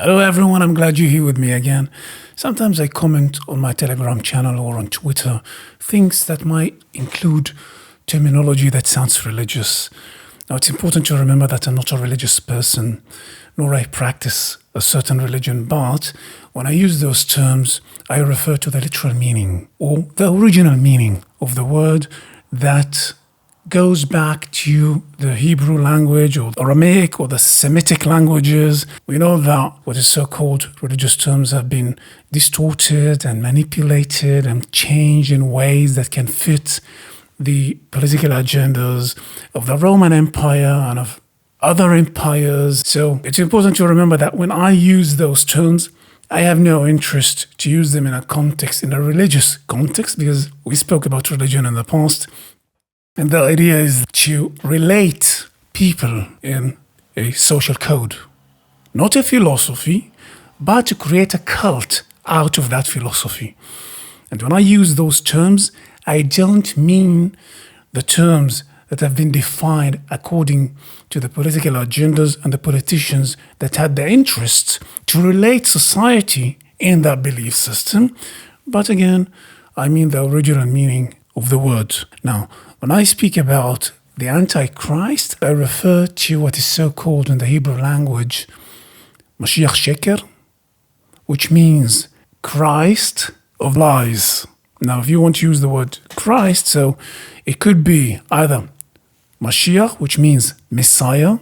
Hello everyone, I'm glad you're here with me again. Sometimes I comment on my Telegram channel or on Twitter things that might include terminology that sounds religious. Now it's important to remember that I'm not a religious person, nor I practice a certain religion, but when I use those terms, I refer to the literal meaning or the original meaning of the word that goes back to the Hebrew language or Aramaic or the Semitic languages. We know that what is so-called religious terms have been distorted and manipulated and changed in ways that can fit the political agendas of the Roman Empire and of other empires. So it's important to remember that when I use those terms, I have no interest to use them in a religious context, because we spoke about religion in the past. And the idea is to relate people in a social code. Not a philosophy, but to create a cult out of that philosophy. And when I use those terms, I don't mean the terms that have been defined according to the political agendas and the politicians that had the interest to relate society in that belief system. But again, I mean the original meaning of the word. Now, when I speak about the Antichrist, I refer to what is so-called in the Hebrew language Mashiach Sheker, which means Christ of lies. Now, if you want to use the word Christ, so it could be either Mashiach, which means Messiah,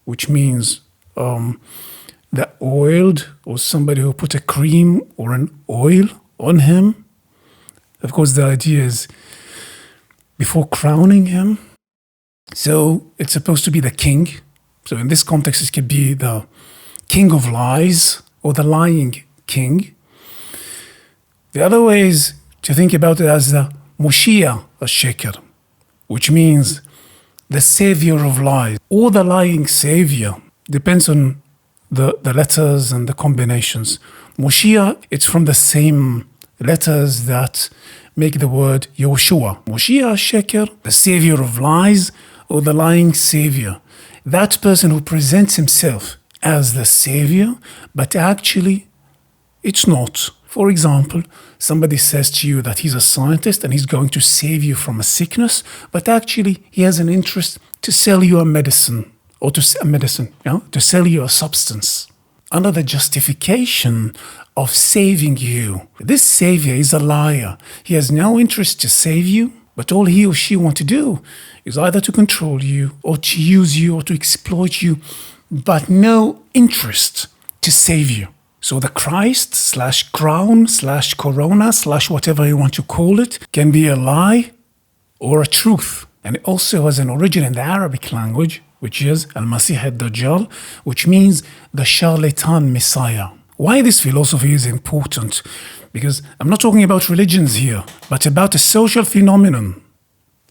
which means the oiled, or somebody who put a cream or an oil on him. Of course, the idea is before crowning him. So it's supposed to be the king. So in this context, it could be the king of lies or the lying king. The other way is to think about it as the Moshiach Sheker, which means the savior of lies or the lying savior. Depends on the letters and the combinations. Moshiach, it's from the same letters that make the word Yoshua. Moshiach Sheker, the savior of lies or the lying savior. That person who presents himself as the savior, but actually it's not. For example, somebody says to you that he's a scientist and he's going to save you from a sickness, but actually he has an interest to sell you a medicine or to sell you a substance under the justification of saving you. This savior is a liar. He has no interest to save you, but all he or she want to do is either to control you or to use you or to exploit you, but no interest to save you. So the Christ / crown / corona / whatever you want to call it can be a lie or a truth. And it also has an origin in the Arabic language, which is Al-Masih al-Dajjal, which means the charlatan Messiah. Why this philosophy is important? Because I'm not talking about religions here, but about a social phenomenon.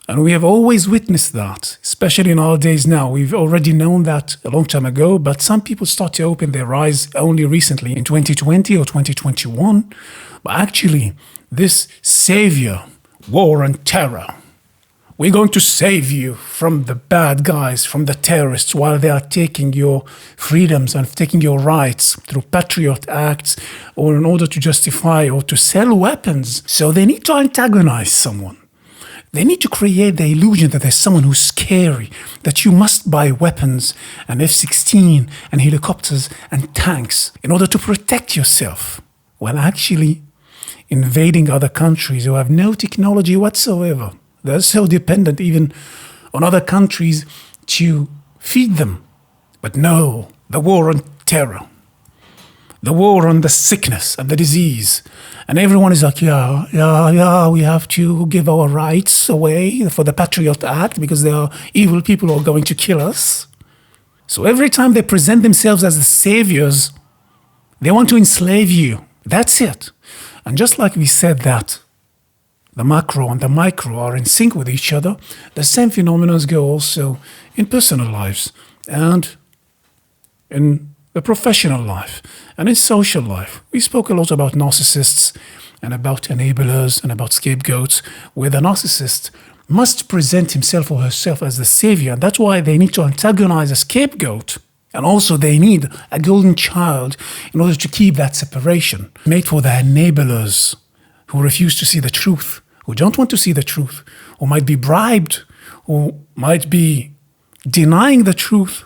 And we have always witnessed that, especially in our days now. We've already known that a long time ago, but some people start to open their eyes only recently in 2020 or 2021. But actually, this savior, war and terror, we're going to save you from the bad guys, from the terrorists, while they are taking your freedoms and taking your rights through patriot acts or in order to justify or to sell weapons. So they need to antagonize someone. They need to create the illusion that there's someone who's scary, that you must buy weapons and F-16 and helicopters and tanks in order to protect yourself. Well, actually, invading other countries who have no technology whatsoever. They're so dependent even on other countries to feed them. But no, the war on terror, the war on the sickness and the disease. And everyone is like, yeah, we have to give our rights away for the Patriot Act because there are evil people who are going to kill us. So every time they present themselves as the saviors, they want to enslave you. That's it. And just like we said that the macro and the micro are in sync with each other, the same phenomena go also in personal lives and in the professional life and in social life. We spoke a lot about narcissists and about enablers and about scapegoats, where the narcissist must present himself or herself as the savior. And that's why they need to antagonize a scapegoat And also they need a golden child in order to keep that separation, made for the enablers who refuse to see the truth, who don't want to see the truth, who might be bribed, who might be denying the truth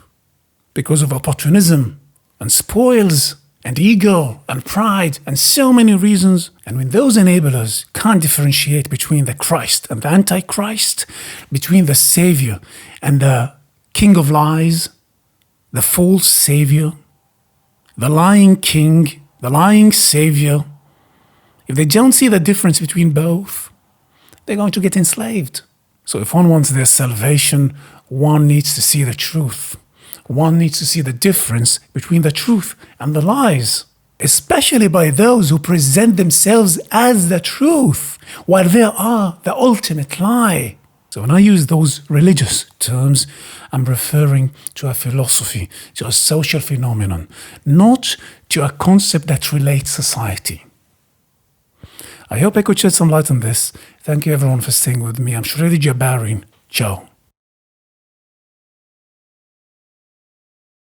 because of opportunism and spoils and ego and pride and so many reasons. And when those enablers can't differentiate between the Christ and the Antichrist, between the Savior and the King of Lies, the false Savior, the lying King, the lying Savior, if they don't see the difference between both, they're going to get enslaved. So if one wants their salvation, one needs to see the truth. One needs to see the difference between the truth and the lies, especially by those who present themselves as the truth, while they are the ultimate lie. So when I use those religious terms, I'm referring to a philosophy, to a social phenomenon, not to a concept that relates society. I hope I could shed some light on this. Thank you everyone for staying with me. I'm Shredy Jabarin. Ciao.